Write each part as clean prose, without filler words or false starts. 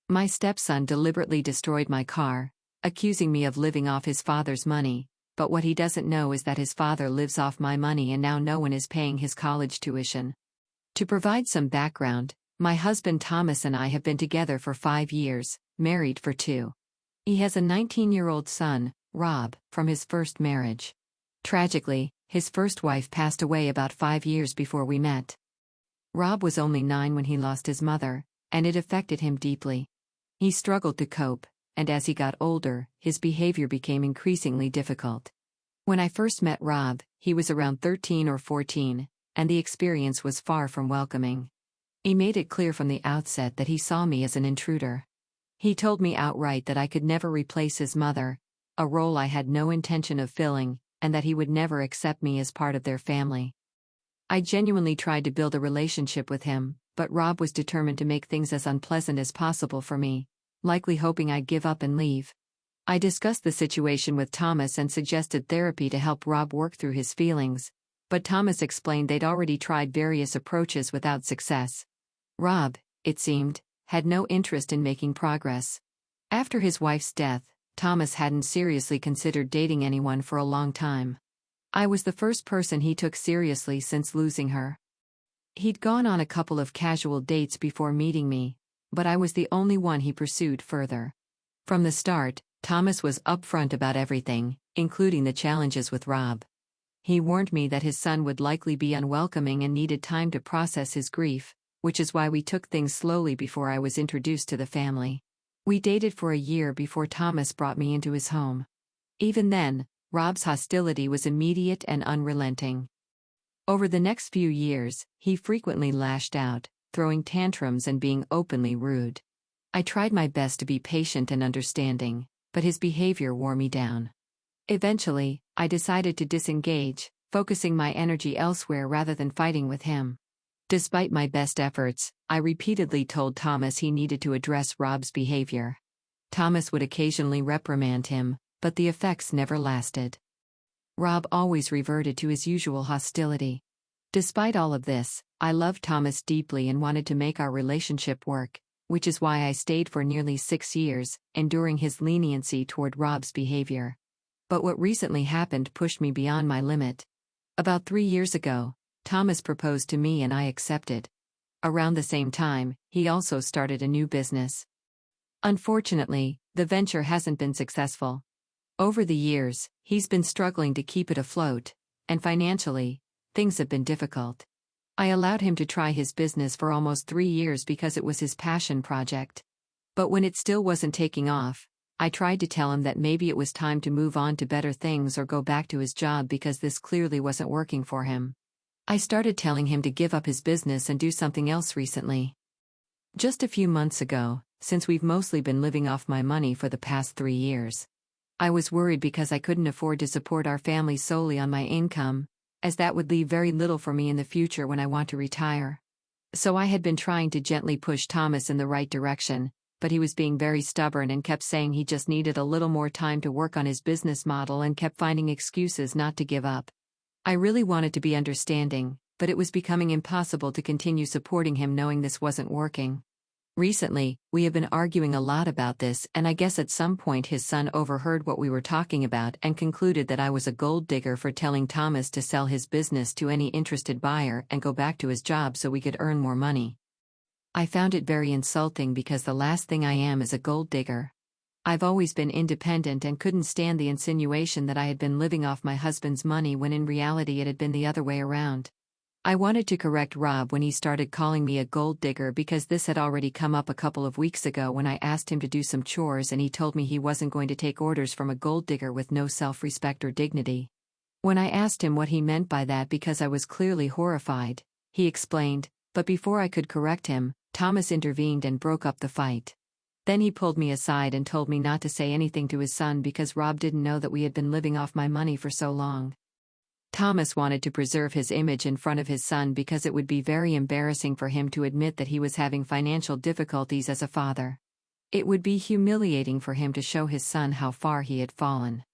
My stepson deliberately destroyed my car, accusing me of living off his father's money, but what he doesn't know is that his father lives off my money and now no one is paying his college tuition. To provide some background, my husband Thomas and I have been together for 5 years, married for 2. He has a 19-year-old son, Rob, from his first marriage. Tragically, his first wife passed away about 5 years before we met. Rob was only 9 when he lost his mother, and it affected him deeply. He struggled to cope, and as he got older, his behavior became increasingly difficult. When I first met Rob, he was around 13 or 14, and the experience was far from welcoming. He made it clear from the outset that he saw me as an intruder. He told me outright that I could never replace his mother, a role I had no intention of filling, and that he would never accept me as part of their family. I genuinely tried to build a relationship with him, but Rob was determined to make things as unpleasant as possible for me, likely hoping I'd give up and leave. I discussed the situation with Thomas and suggested therapy to help Rob work through his feelings, but Thomas explained they'd already tried various approaches without success. Rob, it seemed, had no interest in making progress. After his wife's death, Thomas hadn't seriously considered dating anyone for a long time. I was the first person he took seriously since losing her. He'd gone on a couple of casual dates before meeting me, but I was the only one he pursued further. From the start, Thomas was upfront about everything, including the challenges with Rob. He warned me that his son would likely be unwelcoming and needed time to process his grief, which is why we took things slowly before I was introduced to the family. We dated for a year before Thomas brought me into his home. Even then, Rob's hostility was immediate and unrelenting. Over the next few years, he frequently lashed out, throwing tantrums and being openly rude. I tried my best to be patient and understanding, but his behavior wore me down. Eventually, I decided to disengage, focusing my energy elsewhere rather than fighting with him. Despite my best efforts, I repeatedly told Thomas he needed to address Rob's behavior. Thomas would occasionally reprimand him, but the effects never lasted. Rob always reverted to his usual hostility. Despite all of this, I loved Thomas deeply and wanted to make our relationship work, which is why I stayed for nearly 6 years, enduring his leniency toward Rob's behavior. But what recently happened pushed me beyond my limit. About 3 years ago, Thomas proposed to me and I accepted. Around the same time, he also started a new business. Unfortunately, the venture hasn't been successful. Over the years, he's been struggling to keep it afloat, and financially, things have been difficult. I allowed him to try his business for almost 3 years because it was his passion project. But when it still wasn't taking off, I tried to tell him that maybe it was time to move on to better things or go back to his job because this clearly wasn't working for him. I started telling him to give up his business and do something else recently. Just a few months ago, since we've mostly been living off my money for the past 3 years. I was worried because I couldn't afford to support our family solely on my income, as that would leave very little for me in the future when I want to retire. So I had been trying to gently push Thomas in the right direction, but he was being very stubborn and kept saying he just needed a little more time to work on his business model and kept finding excuses not to give up. I really wanted to be understanding, but it was becoming impossible to continue supporting him knowing this wasn't working. Recently, we have been arguing a lot about this, and I guess at some point his son overheard what we were talking about and concluded that I was a gold digger for telling Thomas to sell his business to any interested buyer and go back to his job so we could earn more money. I found it very insulting because the last thing I am is a gold digger. I've always been independent and couldn't stand the insinuation that I had been living off my husband's money when in reality it had been the other way around. I wanted to correct Rob when he started calling me a gold digger because this had already come up a couple of weeks ago when I asked him to do some chores and he told me he wasn't going to take orders from a gold digger with no self-respect or dignity. When I asked him what he meant by that because I was clearly horrified, he explained, but before I could correct him, Thomas intervened and broke up the fight. Then he pulled me aside and told me not to say anything to his son because Rob didn't know that we had been living off my money for so long. Thomas wanted to preserve his image in front of his son because it would be very embarrassing for him to admit that he was having financial difficulties as a father. It would be humiliating for him to show his son how far he had fallen.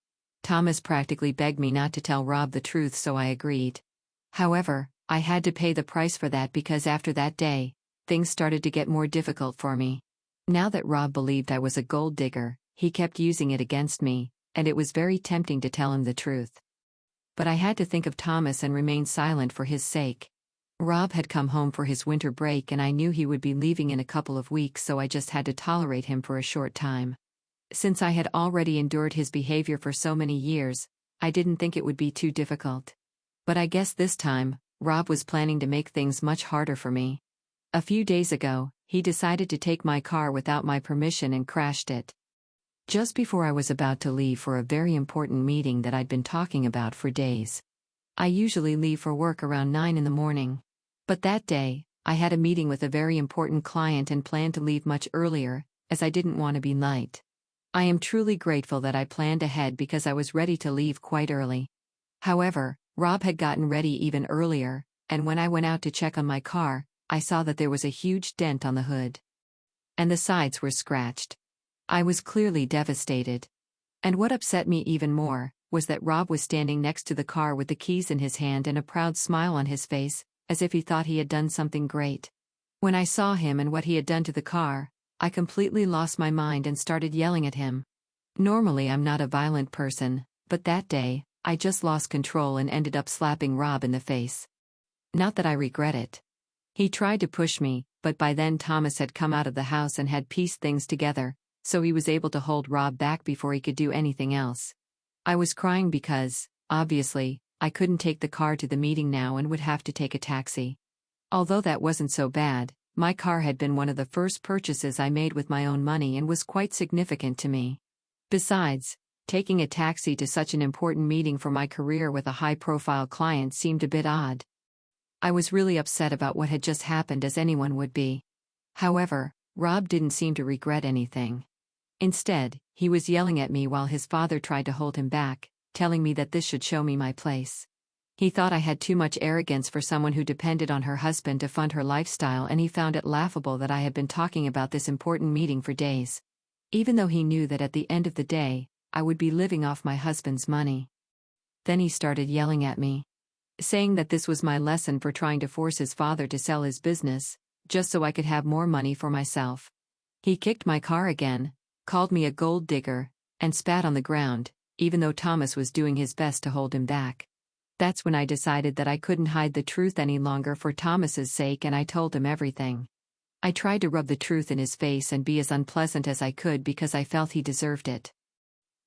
Thomas practically begged me not to tell Rob the truth, so I agreed. However, I had to pay the price for that because after that day, things started to get more difficult for me. Now that Rob believed I was a gold digger, he kept using it against me, and it was very tempting to tell him the truth. But I had to think of Thomas and remain silent for his sake. Rob had come home for his winter break and I knew he would be leaving in a couple of weeks, so I just had to tolerate him for a short time. Since I had already endured his behavior for so many years, I didn't think it would be too difficult. But I guess this time, Rob was planning to make things much harder for me. A few days ago, he decided to take my car without my permission and crashed it. Just before I was about to leave for a very important meeting that I'd been talking about for days. I usually leave for work around 9 in the morning. But that day, I had a meeting with a very important client and planned to leave much earlier, as I didn't want to be late. I am truly grateful that I planned ahead because I was ready to leave quite early. However, Rob had gotten ready even earlier, and when I went out to check on my car, I saw that there was a huge dent on the hood. And the sides were scratched. I was clearly devastated. And what upset me even more was that Rob was standing next to the car with the keys in his hand and a proud smile on his face, as if he thought he had done something great. When I saw him and what he had done to the car, I completely lost my mind and started yelling at him. Normally I'm not a violent person, but that day, I just lost control and ended up slapping Rob in the face. Not that I regret it. He tried to push me, but by then Thomas had come out of the house and had pieced things together, so he was able to hold Rob back before he could do anything else. I was crying because, obviously, I couldn't take the car to the meeting now and would have to take a taxi. Although that wasn't so bad, my car had been one of the first purchases I made with my own money and was quite significant to me. Besides, taking a taxi to such an important meeting for my career with a high-profile client seemed a bit odd. I was really upset about what had just happened, as anyone would be. However, Rob didn't seem to regret anything. Instead, he was yelling at me while his father tried to hold him back, telling me that this should show me my place. He thought I had too much arrogance for someone who depended on her husband to fund her lifestyle, and he found it laughable that I had been talking about this important meeting for days. Even though he knew that at the end of the day, I would be living off my husband's money. Then he started yelling at me, saying that this was my lesson for trying to force his father to sell his business, just so I could have more money for myself. He kicked my car again, called me a gold digger, and spat on the ground, even though Thomas was doing his best to hold him back. That's when I decided that I couldn't hide the truth any longer for Thomas's sake, and I told him everything. I tried to rub the truth in his face and be as unpleasant as I could because I felt he deserved it.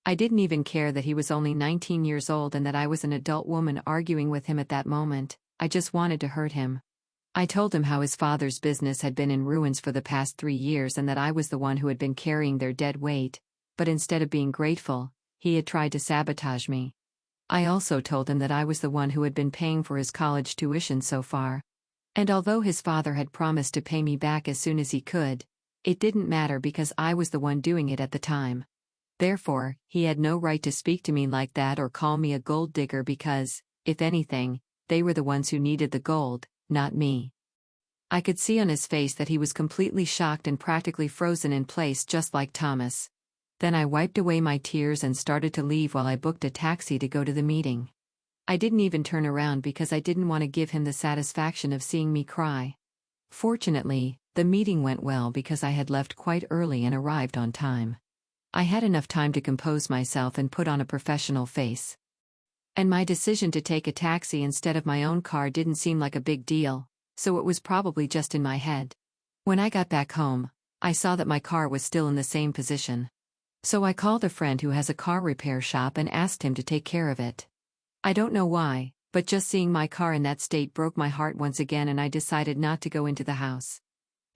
I didn't even care that he was only 19 years old and that I was an adult woman arguing with him at that moment. I just wanted to hurt him. I told him how his father's business had been in ruins for the past 3 years and that I was the one who had been carrying their dead weight, but instead of being grateful, he had tried to sabotage me. I also told him that I was the one who had been paying for his college tuition so far. And although his father had promised to pay me back as soon as he could, it didn't matter because I was the one doing it at the time. Therefore, he had no right to speak to me like that or call me a gold digger because, if anything, they were the ones who needed the gold, not me. I could see on his face that he was completely shocked and practically frozen in place, just like Thomas. Then I wiped away my tears and started to leave while I booked a taxi to go to the meeting. I didn't even turn around because I didn't want to give him the satisfaction of seeing me cry. Fortunately, the meeting went well because I had left quite early and arrived on time. I had enough time to compose myself and put on a professional face. And my decision to take a taxi instead of my own car didn't seem like a big deal, so it was probably just in my head. When I got back home, I saw that my car was still in the same position. So I called a friend who has a car repair shop and asked him to take care of it. I don't know why, but just seeing my car in that state broke my heart once again, and I decided not to go into the house.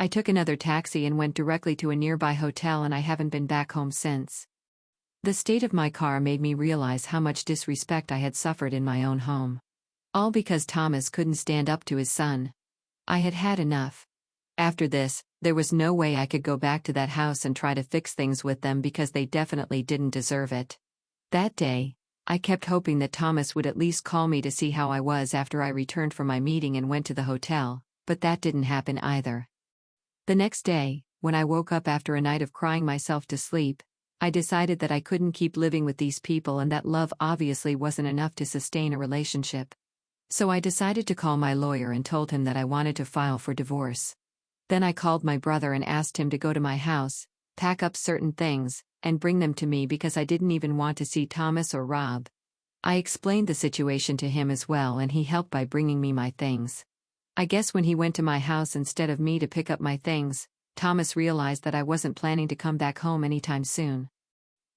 I took another taxi and went directly to a nearby hotel, and I haven't been back home since. The state of my car made me realize how much disrespect I had suffered in my own home. All because Thomas couldn't stand up to his son. I had had enough. After this, there was no way I could go back to that house and try to fix things with them because they definitely didn't deserve it. That day, I kept hoping that Thomas would at least call me to see how I was after I returned from my meeting and went to the hotel, but that didn't happen either. The next day, when I woke up after a night of crying myself to sleep, I decided that I couldn't keep living with these people and that love obviously wasn't enough to sustain a relationship. So I decided to call my lawyer and told him that I wanted to file for divorce. Then I called my brother and asked him to go to my house, pack up certain things, and bring them to me because I didn't even want to see Thomas or Rob. I explained the situation to him as well, and he helped by bringing me my things. I guess when he went to my house instead of me to pick up my things, Thomas realized that I wasn't planning to come back home anytime soon.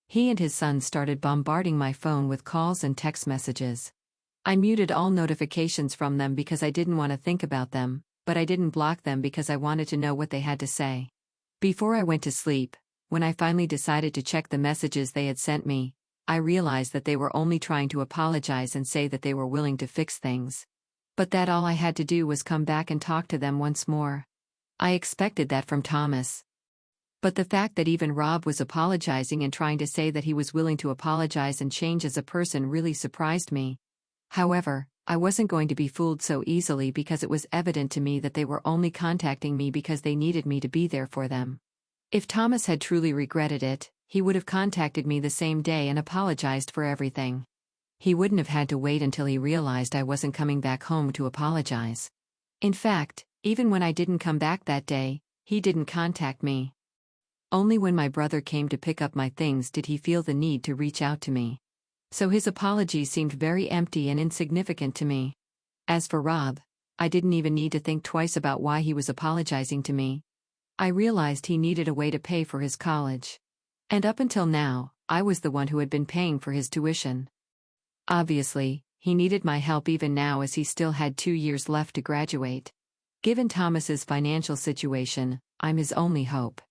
He and his son started bombarding my phone with calls and text messages. I muted all notifications from them because I didn't want to think about them, but I didn't block them because I wanted to know what they had to say. Before I went to sleep, when I finally decided to check the messages they had sent me, I realized that they were only trying to apologize and say that they were willing to fix things. But that all I had to do was come back and talk to them once more. I expected that from Thomas. But the fact that even Rob was apologizing and trying to say that he was willing to apologize and change as a person really surprised me. However, I wasn't going to be fooled so easily because it was evident to me that they were only contacting me because they needed me to be there for them. If Thomas had truly regretted it, he would have contacted me the same day and apologized for everything. He wouldn't have had to wait until he realized I wasn't coming back home to apologize. In fact, even when I didn't come back that day, he didn't contact me. Only when my brother came to pick up my things did he feel the need to reach out to me. So his apology seemed very empty and insignificant to me. As for Rob, I didn't even need to think twice about why he was apologizing to me. I realized he needed a way to pay for his college. And up until now, I was the one who had been paying for his tuition. Obviously, he needed my help even now as he still had 2 years left to graduate. Given Thomas's financial situation, I'm his only hope.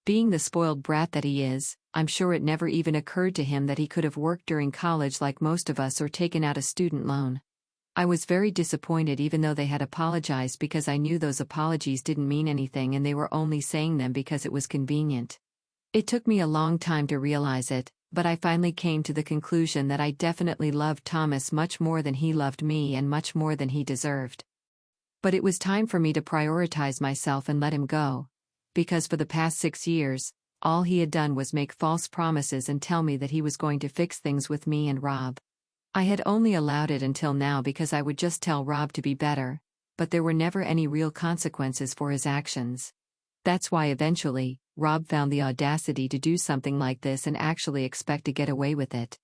Being the spoiled brat that he is, I'm sure it never even occurred to him that he could have worked during college like most of us or taken out a student loan. I was very disappointed even though they had apologized because I knew those apologies didn't mean anything and they were only saying them because it was convenient. It took me a long time to realize it, but I finally came to the conclusion that I definitely loved Thomas much more than he loved me and much more than he deserved. But it was time for me to prioritize myself and let him go. Because for the past 6 years, all he had done was make false promises and tell me that he was going to fix things with me and Rob. I had only allowed it until now because I would just tell Rob to be better, but there were never any real consequences for his actions. That's why eventually, Rob found the audacity to do something like this and actually expect to get away with it.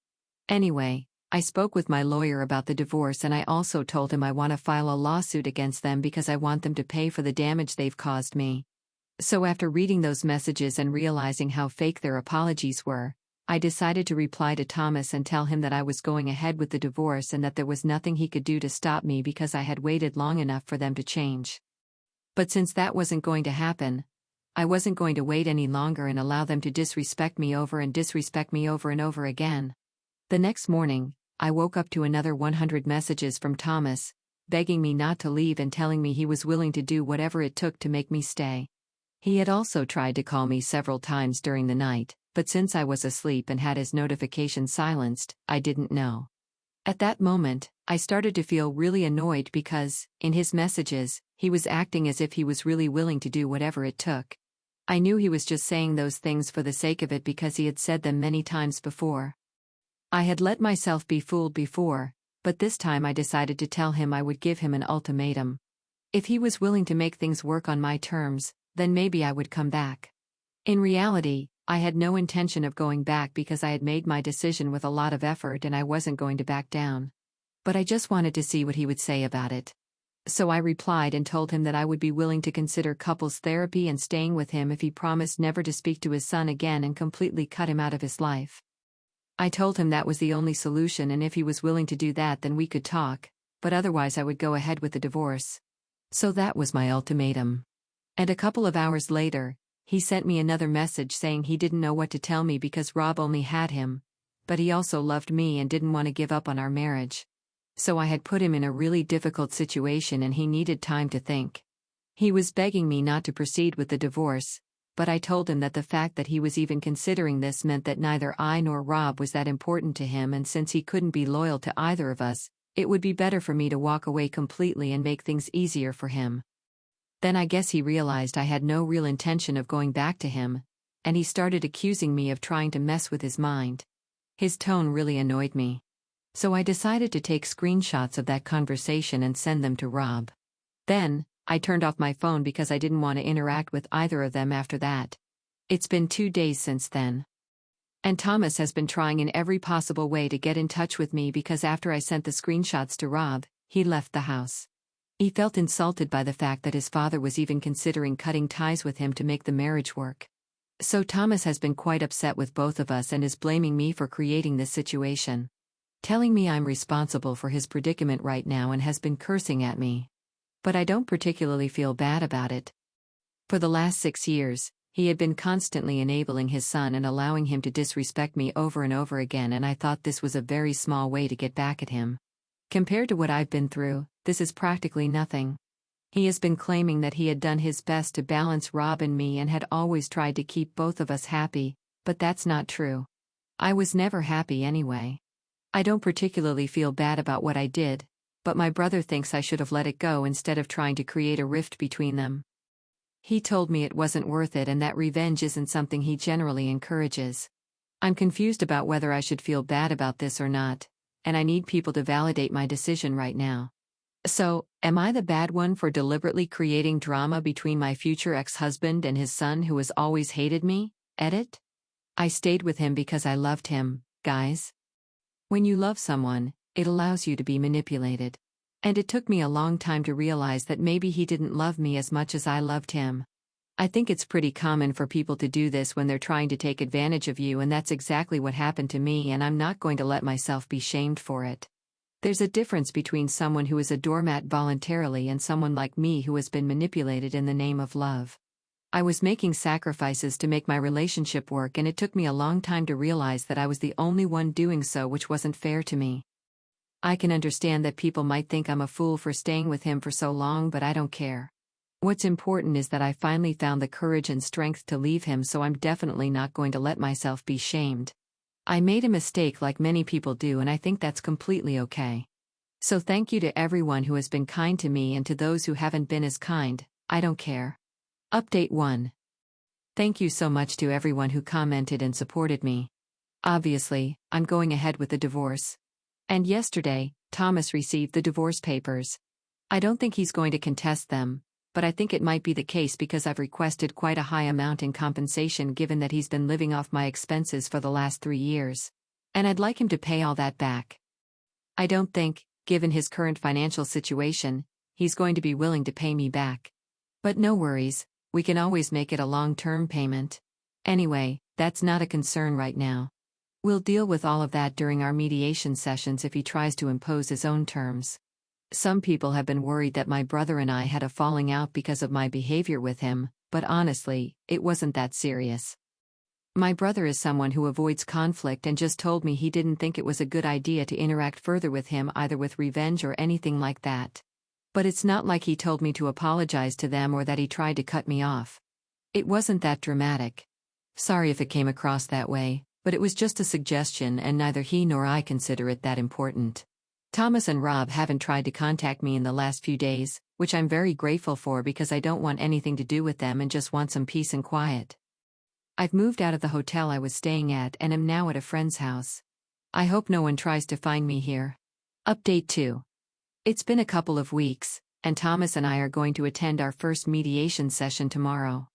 Anyway, I spoke with my lawyer about the divorce and I also told him I want to file a lawsuit against them because I want them to pay for the damage they've caused me. So after reading those messages and realizing how fake their apologies were, I decided to reply to Thomas and tell him that I was going ahead with the divorce and that there was nothing he could do to stop me because I had waited long enough for them to change. But since that wasn't going to happen, I wasn't going to wait any longer and allow them to disrespect me over and over again. The next morning, I woke up to another 100 messages from Thomas, begging me not to leave and telling me he was willing to do whatever it took to make me stay. He had also tried to call me several times during the night, but since I was asleep and had his notifications silenced, I didn't know. At that moment, I started to feel really annoyed because, in his messages, he was acting as if he was really willing to do whatever it took. I knew he was just saying those things for the sake of it because he had said them many times before. I had let myself be fooled before, but this time I decided to tell him I would give him an ultimatum. If he was willing to make things work on my terms, then maybe I would come back. In reality, I had no intention of going back because I had made my decision with a lot of effort and I wasn't going to back down. But I just wanted to see what he would say about it. So I replied and told him that I would be willing to consider couples therapy and staying with him if he promised never to speak to his son again and completely cut him out of his life. I told him that was the only solution and if he was willing to do that then we could talk, but otherwise I would go ahead with the divorce. So that was my ultimatum. And a couple of hours later, he sent me another message saying he didn't know what to tell me because Rob only had him, but he also loved me and didn't want to give up on our marriage. So I had put him in a really difficult situation and he needed time to think. He was begging me not to proceed with the divorce, but I told him that the fact that he was even considering this meant that neither I nor Rob was that important to him, and since he couldn't be loyal to either of us, it would be better for me to walk away completely and make things easier for him. Then I guess he realized I had no real intention of going back to him, and he started accusing me of trying to mess with his mind. His tone really annoyed me. So I decided to take screenshots of that conversation and send them to Rob. Then, I turned off my phone because I didn't want to interact with either of them after that. It's been 2 days since then. And Thomas has been trying in every possible way to get in touch with me because after I sent the screenshots to Rob, he left the house. He felt insulted by the fact that his father was even considering cutting ties with him to make the marriage work. So Thomas has been quite upset with both of us and is blaming me for creating this situation. Telling me I'm responsible for his predicament right now and has been cursing at me. But I don't particularly feel bad about it. For the last 6 years, he had been constantly enabling his son and allowing him to disrespect me over and over again, and I thought this was a very small way to get back at him. Compared to what I've been through, this is practically nothing. He has been claiming that he had done his best to balance Rob and me and had always tried to keep both of us happy, but that's not true. I was never happy anyway. I don't particularly feel bad about what I did, but my brother thinks I should have let it go instead of trying to create a rift between them. He told me it wasn't worth it and that revenge isn't something he generally encourages. I'm confused about whether I should feel bad about this or not, and I need people to validate my decision right now. So, am I the bad one for deliberately creating drama between my future ex-husband and his son who has always hated me? Edit? I stayed with him because I loved him, guys. When you love someone, it allows you to be manipulated. And it took me a long time to realize that maybe he didn't love me as much as I loved him. I think it's pretty common for people to do this when they're trying to take advantage of you, and that's exactly what happened to me, and I'm not going to let myself be shamed for it. There's a difference between someone who is a doormat voluntarily and someone like me who has been manipulated in the name of love. I was making sacrifices to make my relationship work, and it took me a long time to realize that I was the only one doing so, which wasn't fair to me. I can understand that people might think I'm a fool for staying with him for so long, but I don't care. What's important is that I finally found the courage and strength to leave him, so I'm definitely not going to let myself be shamed. I made a mistake like many people do, and I think that's completely okay. So thank you to everyone who has been kind to me, and to those who haven't been as kind, I don't care. Update 1. Thank you so much to everyone who commented and supported me. Obviously, I'm going ahead with the divorce. And yesterday, Thomas received the divorce papers. I don't think he's going to contest them, but I think it might be the case because I've requested quite a high amount in compensation given that he's been living off my expenses for the last 3 years. And I'd like him to pay all that back. I don't think, given his current financial situation, he's going to be willing to pay me back. But no worries, we can always make it a long-term payment. Anyway, that's not a concern right now. We'll deal with all of that during our mediation sessions if he tries to impose his own terms. Some people have been worried that my brother and I had a falling out because of my behavior with him, but honestly, it wasn't that serious. My brother is someone who avoids conflict and just told me he didn't think it was a good idea to interact further with him, either with revenge or anything like that. But it's not like he told me to apologize to them or that he tried to cut me off. It wasn't that dramatic. Sorry if it came across that way, but it was just a suggestion, and neither he nor I consider it that important. Thomas and Rob haven't tried to contact me in the last few days, which I'm very grateful for because I don't want anything to do with them and just want some peace and quiet. I've moved out of the hotel I was staying at and am now at a friend's house. I hope no one tries to find me here. Update 2. It's been a couple of weeks, and Thomas and I are going to attend our first mediation session tomorrow.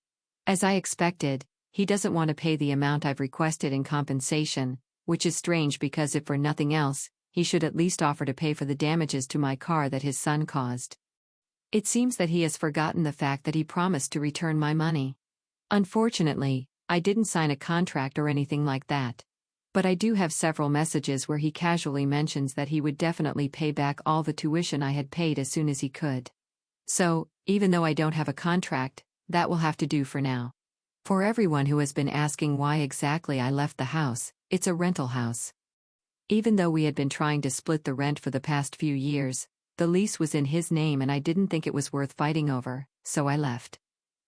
As I expected, he doesn't want to pay the amount I've requested in compensation, which is strange because if for nothing else, he should at least offer to pay for the damages to my car that his son caused. It seems that he has forgotten the fact that he promised to return my money. Unfortunately, I didn't sign a contract or anything like that. But I do have several messages where he casually mentions that he would definitely pay back all the tuition I had paid as soon as he could. So, even though I don't have a contract, that will have to do for now. For everyone who has been asking why exactly I left the house, it's a rental house. Even though we had been trying to split the rent for the past few years, the lease was in his name and I didn't think it was worth fighting over, so I left.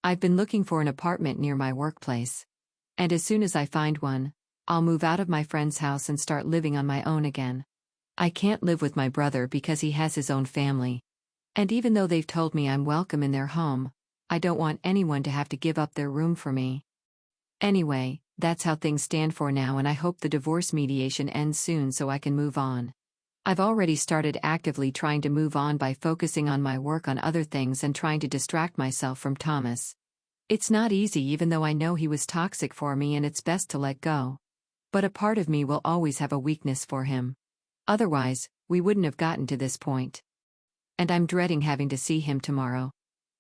I've been looking for an apartment near my workplace. And as soon as I find one, I'll move out of my friend's house and start living on my own again. I can't live with my brother because he has his own family. And even though they've told me I'm welcome in their home, I don't want anyone to have to give up their room for me. Anyway, that's how things stand for now, and I hope the divorce mediation ends soon so I can move on. I've already started actively trying to move on by focusing on my work on other things and trying to distract myself from Thomas. It's not easy even though I know he was toxic for me and it's best to let go. But a part of me will always have a weakness for him. Otherwise, we wouldn't have gotten to this point. And I'm dreading having to see him tomorrow.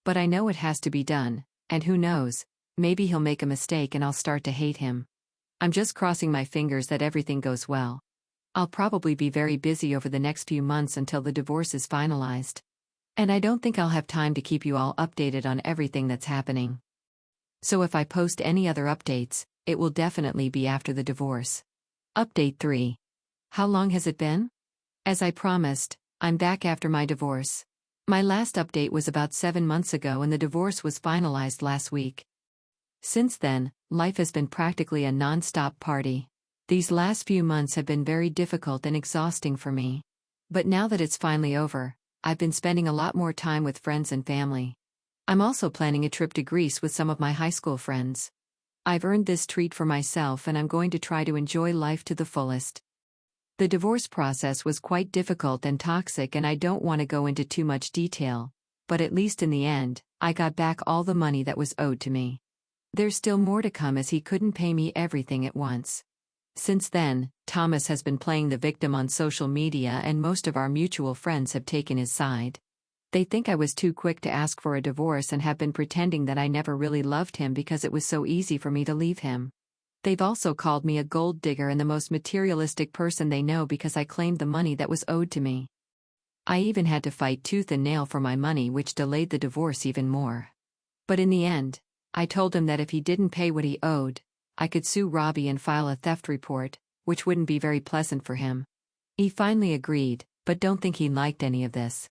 But I know it has to be done, and who knows, maybe he'll make a mistake and I'll start to hate him. I'm just crossing my fingers that everything goes well. I'll probably be very busy over the next few months until the divorce is finalized. And I don't think I'll have time to keep you all updated on everything that's happening. So if I post any other updates, it will definitely be after the divorce. Update 3. How long has it been? As I promised, I'm back after my divorce. My last update was about 7 months ago and the divorce was finalized last week. Since then, life has been practically a non-stop party. These last few months have been very difficult and exhausting for me. But now that it's finally over, I've been spending a lot more time with friends and family. I'm also planning a trip to Greece with some of my high school friends. I've earned this treat for myself and I'm going to try to enjoy life to the fullest. The divorce process was quite difficult and toxic and I don't want to go into too much detail, but at least in the end, I got back all the money that was owed to me. There's still more to come as he couldn't pay me everything at once. Since then, Thomas has been playing the victim on social media and most of our mutual friends have taken his side. They think I was too quick to ask for a divorce and have been pretending that I never really loved him because it was so easy for me to leave him. They've also called me a gold digger and the most materialistic person they know because I claimed the money that was owed to me. I even had to fight tooth and nail for my money, which delayed the divorce even more. But in the end, I told him that if he didn't pay what he owed, I could sue Robbie and file a theft report, which wouldn't be very pleasant for him. He finally agreed, but don't think he liked any of this.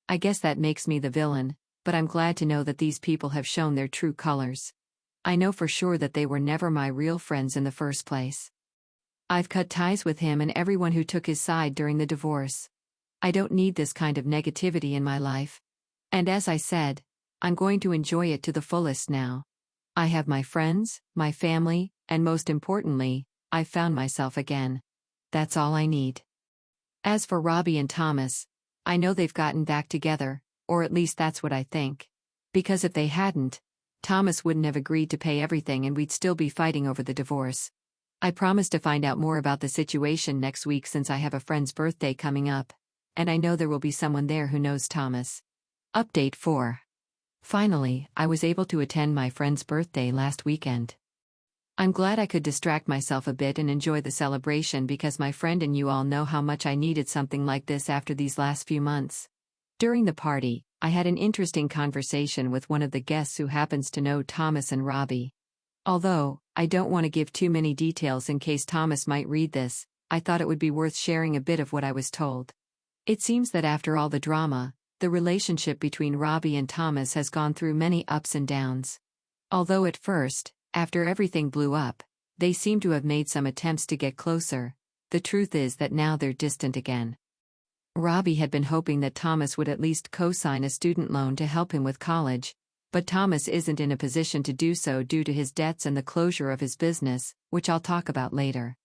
I guess that makes me the villain, but I'm glad to know that these people have shown their true colors. I know for sure that they were never my real friends in the first place. I've cut ties with him and everyone who took his side during the divorce. I don't need this kind of negativity in my life. And as I said, I'm going to enjoy it to the fullest now. I have my friends, my family, and most importantly, I've found myself again. That's all I need. As for Robbie and Thomas, I know they've gotten back together, or at least that's what I think. Because if they hadn't, Thomas wouldn't have agreed to pay everything and we'd still be fighting over the divorce. I promise to find out more about the situation next week since I have a friend's birthday coming up, and I know there will be someone there who knows Thomas. Update 4. Finally, I was able to attend my friend's birthday last weekend. I'm glad I could distract myself a bit and enjoy the celebration because my friend and you all know how much I needed something like this after these last few months. During the party, I had an interesting conversation with one of the guests who happens to know Thomas and Robbie. Although, I don't want to give too many details in case Thomas might read this, I thought it would be worth sharing a bit of what I was told. It seems that after all the drama, the relationship between Robbie and Thomas has gone through many ups and downs. Although at first, after everything blew up, they seem to have made some attempts to get closer, the truth is that now they're distant again. Robbie had been hoping that Thomas would at least co-sign a student loan to help him with college, but Thomas isn't in a position to do so due to his debts and the closure of his business, which I'll talk about later.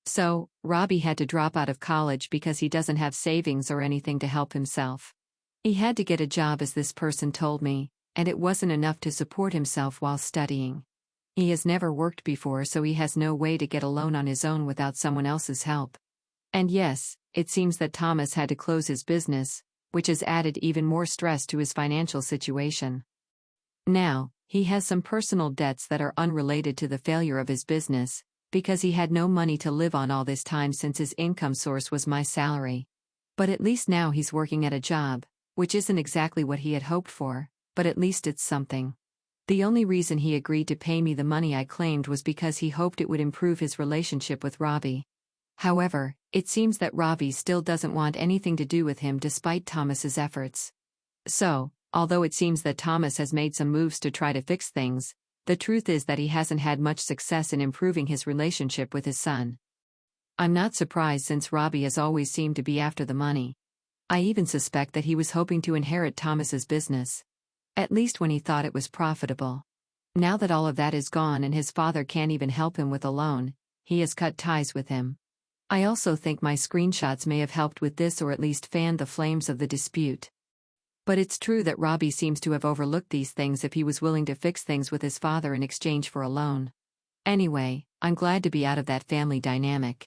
So, Robbie had to drop out of college because he doesn't have savings or anything to help himself. He had to get a job, as this person told me, and it wasn't enough to support himself while studying. He has never worked before, so he has no way to get a loan on his own without someone else's help. And yes, it seems that Thomas had to close his business, which has added even more stress to his financial situation. Now, he has some personal debts that are unrelated to the failure of his business, because he had no money to live on all this time since his income source was my salary. But at least now he's working at a job, which isn't exactly what he had hoped for, but at least it's something. The only reason he agreed to pay me the money I claimed was because he hoped it would improve his relationship with Robbie. However, it seems that Robbie still doesn't want anything to do with him despite Thomas's efforts. So, although it seems that Thomas has made some moves to try to fix things, the truth is that he hasn't had much success in improving his relationship with his son. I'm not surprised since Robbie has always seemed to be after the money. I even suspect that he was hoping to inherit Thomas's business. At least when he thought it was profitable. Now that all of that is gone and his father can't even help him with a loan, he has cut ties with him. I also think my screenshots may have helped with this or at least fanned the flames of the dispute. But it's true that Robbie seems to have overlooked these things if he was willing to fix things with his father in exchange for a loan. Anyway, I'm glad to be out of that family dynamic.